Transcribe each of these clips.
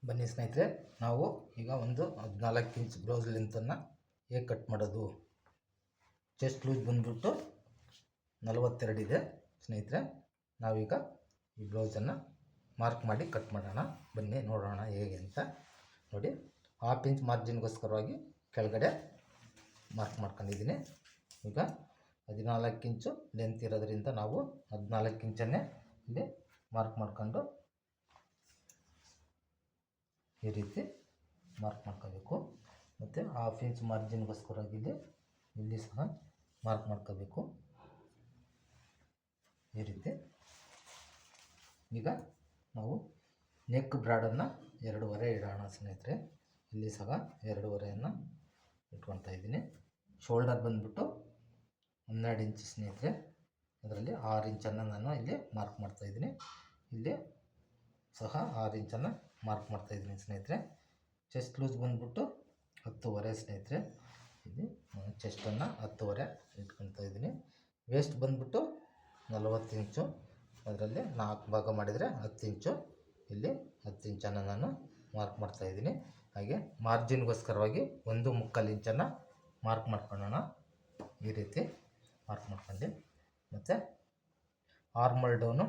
ಬನ್ನಿ ಸ್ನೇಹಿತರೆ, ನಾವು ಈಗ ಒಂದು 14 ಇಂಚ್ ಬ್ಲೌಸ್ ಲೆಂತನ್ನು ಹೇಗೆ ಕಟ್ ಮಾಡೋದು. ಚೆಸ್ಟ್ ಲೂಸ್ ಬಂದ್ಬಿಟ್ಟು 42 ಇದೆ ಸ್ನೇಹಿತರೆ. ನಾವೀಗ ಈ ಬ್ಲೌಸನ್ನು ಮಾರ್ಕ್ ಮಾಡಿ ಕಟ್ ಮಾಡೋಣ. ಬನ್ನಿ ನೋಡೋಣ ಹೇಗೆ ಅಂತ. ನೋಡಿ, 1/2 ಇಂಚ್ ಮಾರ್ಜಿನ್ಗೋಸ್ಕರವಾಗಿ ಕೆಳಗಡೆ ಮಾರ್ಕ್ ಮಾಡ್ಕೊಂಡಿದ್ದೀನಿ. ಈಗ 14 ಇಂಚು ಲೆಂತ್ ಇರೋದ್ರಿಂದ ನಾವು 14 ಇಂಚನ್ನೇ ಇಲ್ಲಿ ಮಾರ್ಕ್ ಮಾಡ್ಕೊಂಡು ಈ ರೀತಿ ಮಾರ್ಕ್ ಮಾಡ್ಕೋಬೇಕು. ಮತ್ತು 1/2 ಇಂಚ್ ಮಾರ್ಜಿನ್ಗೋಸ್ಕರವಾಗಿ ಇಲ್ಲಿ ಸಹ ಮಾರ್ಕ್ ಮಾಡ್ಕೋಬೇಕು ಈ ರೀತಿ. ಈಗ ನಾವು ನೆಕ್ ಬ್ರಾಡನ್ನು 2.5 ಇಡೋಣ ಸ್ನೇಹಿತರೆ. ಇಲ್ಲಿ ಸಹ 2.5 ಇಟ್ಕೊತಾ ಇದ್ದೀನಿ. ಶೋಲ್ಡರ್ ಬಂದ್ಬಿಟ್ಟು 12 ಇಂಚ್ ಸ್ನೇಹಿತರೆ. ಅದರಲ್ಲಿ 6 ಇಂಚನ್ನು ನಾನು ಇಲ್ಲಿ ಮಾರ್ಕ್ ಮಾಡ್ತಾಯಿದ್ದೀನಿ. ಇಲ್ಲಿ ಸಹ 6 ಇಂಚನ್ನು ಮಾರ್ಕ್ ಮಾಡ್ತಾಯಿದ್ದೀನಿ ಸ್ನೇಹಿತರೆ. ಚೆಸ್ಟ್ ಲೂಸ್ ಬಂದ್ಬಿಟ್ಟು 10.5 ಸ್ನೇಹಿತರೆ. ಇಲ್ಲಿ ಚೆಸ್ಟನ್ನು 10.5 ಇಟ್ಕೊತಾ ಇದ್ದೀನಿ. ವೇಸ್ಟ್ ಬಂದ್ಬಿಟ್ಟು 40 ಇಂಚು. ಅದರಲ್ಲಿ 4 ಭಾಗ ಮಾಡಿದರೆ 10 ಇಂಚು. ಇಲ್ಲಿ 10 ಇಂಚನ್ನು ನಾನು ಮಾರ್ಕ್ ಮಾಡ್ತಾಯಿದ್ದೀನಿ. ಹಾಗೆ ಮಾರ್ಜಿನ್ಗೋಸ್ಕರವಾಗಿ 1.25 ಇಂಚನ್ನು ಮಾರ್ಕ್ ಮಾಡ್ಕೊಳ್ಳೋಣ. ಈ ರೀತಿ ಮಾರ್ಕ್ ಮಾಡ್ಕೊಂಡು ಮತ್ತು ಆರ್ಮಲ್ ಡೌನು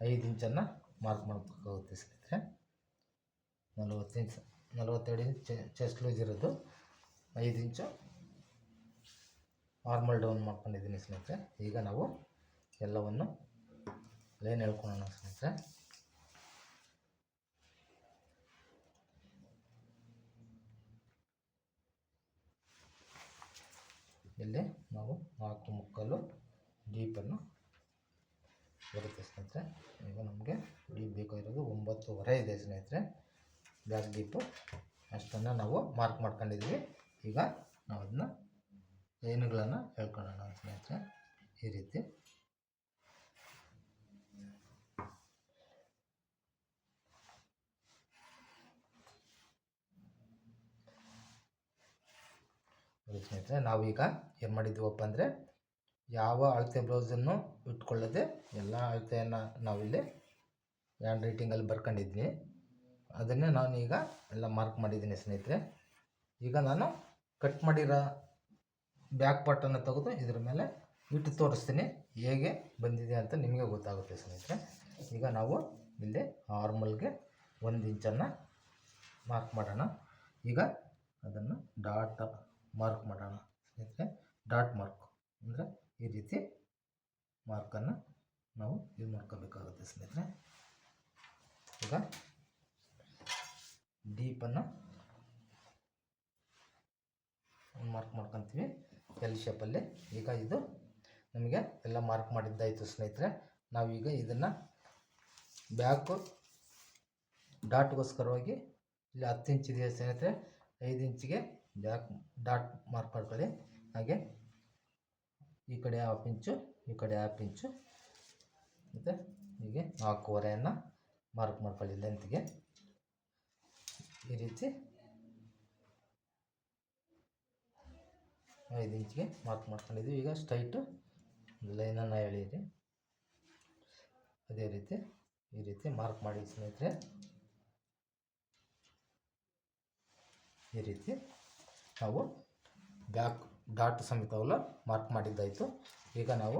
5 ಇಂಚನ್ನು ಮಾರ್ಕ್ ಮಾಡ್ಬೇಕಾಗುತ್ತೆ ಸ್ನೇಹಿತರೆ. 42 ಇಂಚ್ ಚೆಸ್ಟ್ ಲೂಸ್ ಇರೋದು, 5 ಇಂಚು ಆರ್ಮಲ್ ಡೌನ್ ಮಾಡ್ಕೊಂಡಿದ್ದೀನಿ ಸ್ನೇಹಿತರೆ. ಈಗ ನಾವು ಎಲ್ಲವನ್ನು ಲೈನ್ ಹೇಳ್ಕೊಳ್ಳೋಣ ಸ್ನೇಹಿತರೆ. ಇಲ್ಲಿ ನಾವು 4.75 ಡೀಪನ್ನು ಬರುತ್ತೆ ಸ್ನೇಹಿತರೆ. ಈಗ ನಮಗೆ ಡೀಪ್ ಬೇಕಾಗಿರೋದು 9.5 ಇದೆ ಸ್ನೇಹಿತರೆ. ಬ್ಯಾಕ್ ಡೀಪು ಅಷ್ಟನ್ನು ನಾವು ಮಾರ್ಕ್ ಮಾಡ್ಕೊಂಡಿದ್ವಿ. ಈಗ ನಾವು ಅದನ್ನ ಲೈನ್ಗಳನ್ನು ಹೇಳ್ಕೊಳ್ಳೋಣ ಸ್ನೇಹಿತರೆ. ಈ ರೀತಿ ಸ್ನೇಹಿತರೆ, ನಾವೀಗ ಏನು ಮಾಡಿದ್ದೀವಪ್ಪ ಅಂದರೆ, ಯಾವ ಅಳತೆ ಬ್ಲೌಸನ್ನು ಇಟ್ಕೊಳ್ಳದೆ ಎಲ್ಲ ಅಳತೆಯನ್ನು ನಾವಿಲ್ಲಿ ಹ್ಯಾಂಡ್ ರೈಟಿಂಗಲ್ಲಿ ಬರ್ಕೊಂಡಿದ್ವಿ. ಅದನ್ನೇ ನಾನು ಈಗ ಎಲ್ಲ ಮಾರ್ಕ್ ಮಾಡಿದ್ದೀನಿ ಸ್ನೇಹಿತರೆ. ಈಗ ನಾನು ಕಟ್ ಮಾಡಿರೋ ಬ್ಯಾಕ್ ಪಾರ್ಟನ್ನು ತೆಗೆದು ಇದ್ರ ಮೇಲೆ ಇಟ್ಟು ತೋರಿಸ್ತೀನಿ ಹೇಗೆ ಬಂದಿದೆ ಅಂತ ನಿಮಗೆ ಗೊತ್ತಾಗುತ್ತೆ ಸ್ನೇಹಿತರೆ. ಈಗ ನಾವು ಇಲ್ಲಿ ಆರ್ಮಲ್ಗೆ 1 ಇಂಚನ್ನು ಮಾರ್ಕ್ ಮಾಡೋಣ. ಈಗ ಅದನ್ನು ಡಾಟ್ ಮಾರ್ಕ್ ಮಾಡೋಣ ಸ್ನೇಹಿತರೆ. ಡಾಟ್ ಮಾರ್ಕ್ ಅಂದರೆ ಈ ರೀತಿ ಮಾರ್ಕನ್ನು ನಾವು ಯೂಸ್ ಮಾಡ್ಕೋಬೇಕಾಗುತ್ತೆ ಸ್ನೇಹಿತರೆ. ಈಗ ಡೀಪನ್ನು ಮಾರ್ಕ್ ಮಾಡ್ಕೊತೀವಿ ಎಲ್ ಶೇಪಲ್ಲಿ. ಈಗ ಇದು ನಮಗೆ ಎಲ್ಲ ಮಾರ್ಕ್ ಮಾಡಿದ್ದಾಯಿತು ಸ್ನೇಹಿತರೆ. ನಾವೀಗ ಇದನ್ನು ಬ್ಯಾಕು ಡಾಟ್ಗೋಸ್ಕರವಾಗಿ ಇಲ್ಲಿ 10 ಇಂಚ್ ಇದೆ ಸ್ನೇಹಿತರೆ. 5 ಇಂಚಿಗೆ ಬ್ಯಾಕ್ ಡಾಟ್ ಮಾರ್ಕ್ ಮಾಡ್ಕೊಳ್ಳಿ. ಹಾಗೆ ಈ ಕಡೆ 1/2 ಇಂಚು, ಈ ಕಡೆ 1/2 ಇಂಚು, ಮತ್ತು ಹೀಗೆ 4.25 ಮಾರ್ಕ್ ಮಾಡ್ಕೊಳ್ಳಿ ಲೆಂತ್ಗೆ. ಈ ರೀತಿ 5 ಇಂಚಿಗೆ ಮಾರ್ಕ್ ಮಾಡ್ಕೊಂಡಿದ್ವಿ. ಈಗ ಸ್ಟ್ರೈಟು ಲೈನನ್ನು ಎಳೀರಿ. ಅದೇ ರೀತಿ ಈ ರೀತಿ ಮಾರ್ಕ್ ಮಾಡಿ ಸ್ನೇಹಿತರೆ. ಈ ರೀತಿ ನಾವು ಬ್ಯಾಕ್ ಡಾಟ್ ಸಮೇತವಲ್ಲ ಮಾರ್ಕ್ ಮಾಡಿದ್ದಾಯಿತು. ಈಗ ನಾವು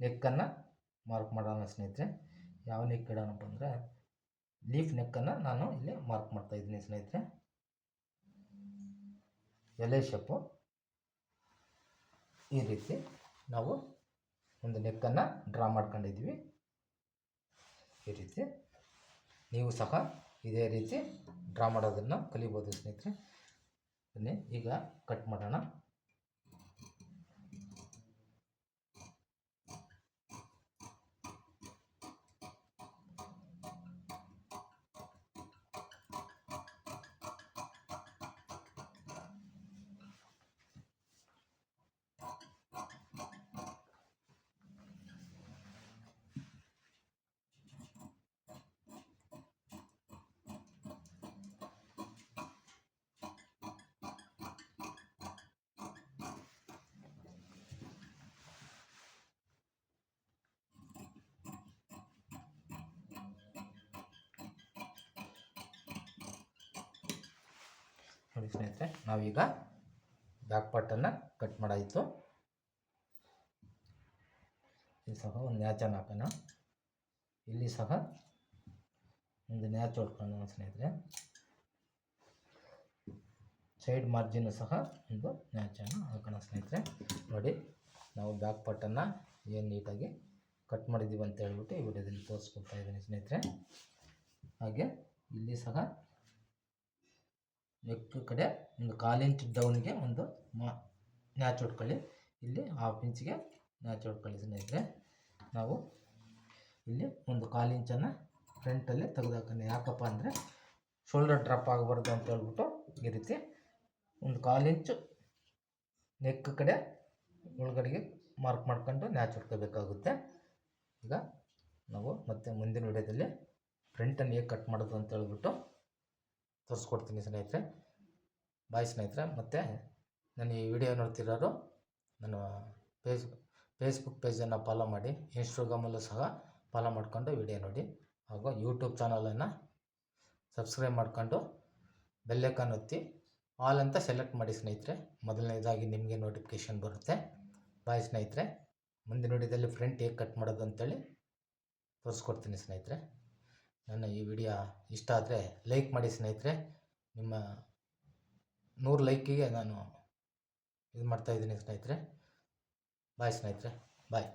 ನೆಕ್ಕನ್ನು ಮಾರ್ಕ್ ಮಾಡೋಣ ಸ್ನೇಹಿತರೆ. ಯಾವ ನೆಕ್ ಇಡೋಣಪ್ಪ ಅಂದರೆ, ಲೀಫ್ ನೆಕ್ಕನ್ನು ನಾನು ಇಲ್ಲಿ ಮಾರ್ಕ್ ಮಾಡ್ತಾಯಿದ್ದೀನಿ ಸ್ನೇಹಿತರೆ. ಎಲೆ ಶೇಪು ಈ ರೀತಿ ನಾವು ಒಂದು ನೆಕ್ಕನ್ನು ಡ್ರಾ ಮಾಡ್ಕೊಂಡಿದ್ವಿ. ಈ ರೀತಿ ನೀವು ಸಹ ಇದೇ ರೀತಿ ಡ್ರಾ ಮಾಡೋದನ್ನು ಕಲಿಬೋದು ಸ್ನೇಹಿತರೆ. ಬನ್ನಿ ಈಗ ಕಟ್ ಮಾಡೋಣ. ಸ್ನೇಹಿತರೆ. ನಾವೀಗ ಬ್ಯಾಕ್ ಪಾರ್ಟನ್ನು ಕಟ್ ಮಾಡಾಯಿತು. ಇಲ್ಲಿ ಸಹ ಒಂದು ನ್ಯಾಚನ್ನು ಹಾಕೋಣ. ಇಲ್ಲಿ ಸಹ ಒಂದು ನ್ಯಾಚ್ ಹೊಡ್ಕೊಳ್ಳೋಣ ಸ್ನೇಹಿತರೆ. ಸೈಡ್ ಮಾರ್ಜಿನ್ ಸಹ ಒಂದು ನ್ಯಾಚನ್ನು ಹಾಕೋಣ ಸ್ನೇಹಿತರೆ. ನೋಡಿ, ನಾವು ಬ್ಯಾಕ್ ಪಾರ್ಟನ್ನು ಏನು ನೀಟಾಗಿ ಕಟ್ ಮಾಡಿದ್ದೀವಿ ಅಂತ ಹೇಳ್ಬಿಟ್ಟು ಈ ವಿಡಿಯೋದಲ್ಲಿ ತೋರಿಸ್ಕೊಡ್ತಾ ಇದ್ದೀನಿ ಸ್ನೇಹಿತರೆ. ಹಾಗೆ ಇಲ್ಲಿ ಸಹ ನೆಕ್ ಕಡೆ ಒಂದು 1/4 ಇಂಚ್ ಡೌನ್ಗೆ ಒಂದು ನ್ಯಾಚ್ ಹೊಡ್ಕೊಳ್ಳಿ. ಇಲ್ಲಿ 1/2 ಇಂಚ್ಗೆ ನ್ಯಾಚ್ ಹೊಡ್ಕೊಳ್ಳಿ ಸ್ನೇಹಿತರೆ. ನಾವು ಇಲ್ಲಿ ಒಂದು 1/4 ಇಂಚನ್ನು ಫ್ರಂಟಲ್ಲಿ ತೆಗೆದುಹಾಕೋಣ. ಯಾಕಪ್ಪ ಅಂದರೆ ಶೋಲ್ಡರ್ ಡ್ರಾಪ್ ಆಗಬಾರ್ದು ಅಂತ ಹೇಳ್ಬಿಟ್ಟು ಈ ರೀತಿ ಒಂದು 1/4 ಇಂಚು ನೆಕ್ ಕಡೆ ಒಳಗಡೆಗೆ ಮಾರ್ಕ್ ಮಾಡ್ಕೊಂಡು ನ್ಯಾಚ್ ಹೊಡ್ಕೋಬೇಕಾಗುತ್ತೆ. ಈಗ ನಾವು ಮತ್ತೆ ಮುಂದಿನ ವಿಡಿಯೋದಲ್ಲಿ ಫ್ರಂಟನ್ನು ಹೇಗೆ ಕಟ್ ಮಾಡೋದು ಅಂತ ಹೇಳ್ಬಿಟ್ಟು ತೋರಿಸ್ಕೊಡ್ತೀನಿ ಸ್ನೇಹಿತರೆ. ಬಾಯ್ ಸ್ನೇಹಿತರೆ. ಮತ್ತು ನಾನು ಈ ವಿಡಿಯೋ ನೋಡ್ತಿರೋರು ನನ್ನ ಫೇಸ್ಬುಕ್ ಪೇಜನ್ನು ಫಾಲೋ ಮಾಡಿ, ಇನ್ಸ್ಟಾಗ್ರಾಮಲ್ಲೂ ಸಹ ಫಾಲೋ ಮಾಡಿಕೊಂಡು ವಿಡಿಯೋ ನೋಡಿ. ಹಾಗೂ ಯೂಟ್ಯೂಬ್ ಚಾನಲನ್ನು ಸಬ್ಸ್ಕ್ರೈಬ್ ಮಾಡಿಕೊಂಡು ಬೆಲ್ಲೈಕಾನ್ ಒತ್ತಿ ಆಲ್ ಅಂತ ಸೆಲೆಕ್ಟ್ ಮಾಡಿ ಸ್ನೇಹಿತರೆ. ಮೊದಲನೇದಾಗಿ ನಿಮಗೆ ನೋಟಿಫಿಕೇಷನ್ ಬರುತ್ತೆ. ಬಾಯ್ ಸ್ನೇಹಿತರೆ. ಮುಂದಿನ ವಿಡಿಯೋದಲ್ಲಿ ಫ್ರಂಟ್ ಹೇಗೆ ಕಟ್ ಮಾಡೋದು ಅಂತೇಳಿ ತೋರಿಸ್ಕೊಡ್ತೀನಿ ಸ್ನೇಹಿತರೆ. ನನ್ನ ಈ ವಿಡಿಯೋ ಇಷ್ಟ ಆದರೆ ಲೈಕ್ ಮಾಡಿ ಸ್ನೇಹಿತರೆ. ನಿಮ್ಮ 100 ಲೈಕಿಗೆ ನಾನು ಇದು ಮಾಡ್ತಾಯಿದ್ದೀನಿ ಸ್ನೇಹಿತರೆ. ಬಾಯ್ ಸ್ನೇಹಿತರೆ. ಬಾಯ್.